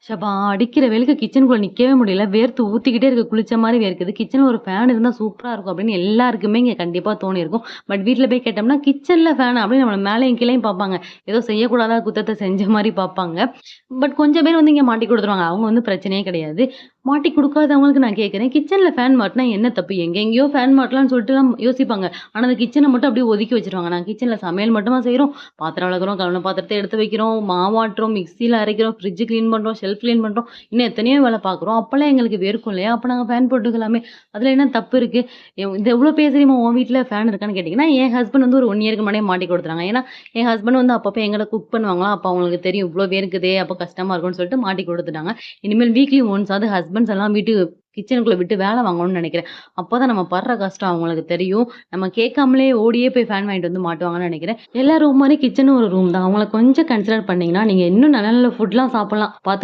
ஷப்பா! அடிக்கிற வெயிலுக்கு கிச்சனுக்குள்ள நிக்கவே முடியல. வேர்த்து ஊத்திக்கிட்டே இருக்கு. குளிச்ச மாரி வேர்க்குது. கிச்சன்ல ஒரு ஃபேன் இருந்தா சூப்பரா இருக்கும் அப்படின்னு எல்லாருக்குமே இங்க கண்டிப்பா தோணியிருக்கும். பட் வீட்ல போய் கேட்டோம்னா, "கிச்சன்ல ஃபேனா?" அப்படின்னு நம்மள மேலயும் கீழயும் பார்ப்பாங்க. ஏதோ செய்யக்கூடாத குத்தத்த செஞ்ச மாரி பார்ப்பாங்க. பட் கொஞ்சம் பேர் வந்து இங்க மாட்டி குடுத்துருவாங்க. அவங்க வந்து பிரச்சனையே கிடையாது. மாட்டி குடுக்காதவங்களுக்கு நான் கேட்கிறேன், கிச்சன்ல ஃபேன் மாட்டுனா என்ன தப்பு? எங்கெங்கேயோ ஃபேன் மாட்டலாம்ன்னு சொல்லிட்டுலாம் யோசிப்பாங்க. ஆனா, அந்த கிச்சன மட்டும் அப்படியே ஒதுக்கி வச்சுருவாங்க. நாங்க கிச்சன்ல சமையல் மட்டுமா செய்றோம்? பாத்திரம் வெளக்குறோம், கழுவுன பாத்திரத்த எடுத்து வைக்கிறோம், மாவாட்டுறோம், மிக்ஸில அரைக்கிறோம், ஃப்ரிட்ஜ் கிளீன் பண்றோம், ஷெல்ஃப் கிளீன் பண்றோம். இன்னும் எத்தனையோ வேல பார்க்குறோம். அப்பலாம் எங்களுக்கு வேர்க்கும் இல்லையா? அப்ப நாங்க ஃபேன் போட்டுக்கலாமே! அதுல என்ன தப்பு இருக்கு? இது எவ்ளோ பேசுறீம்மா உன் வீட்ல ஃபேன் இருக்கான்னு கேட்டீங்கன்னா, என் ஹஸ்பண்ட் வந்து ஒரு 1 இயர்க்கு முன்னாடியே மாட்டி குடுத்துட்டாங்க. ஏன்னா, என் ஹஸ்பண்ட் வந்து அப்பப்ப எங்கட குக் பண்ணுவாங்களாம். அப்ப அவங்களுக்கு தெரியும். இவ்ளோ வேர்க்குதே! அப்ப கஷ்டமா இருக்கும்ன்னு சொல்லிட்டு மாட்டி குடுத்துட்டாங்க. இனிமேல் வீக்லி ஒன்ஸ் ஆவது ஹஸ்பண்ட்ஸ் எல்லாம் வீட்டு கிச்சனுக்குள்ள விட்டு வேல வாங்கணும்னு நெனைக்கிறேன். அப்பதான் நம்ம படுற கஷ்டம் அவங்களுக்கு தெரியும். நம்ம கேட்காமலே ஓடியே போய் ஃபேன் வாங்கிட்டு வந்து மாட்டுவாங்கன்னு நெனைக்கிறேன். எல்லா ரூம் மாரி கிச்சனும் ஒரு ரூம் தான். அவங்கள கொஞ்சம் கன்சிடர் பண்ணீங்கன்னா, நீங்க இன்னும் நல்ல நல்ல ஃபுட்லாம் சாப்பிடலாம். பாத்து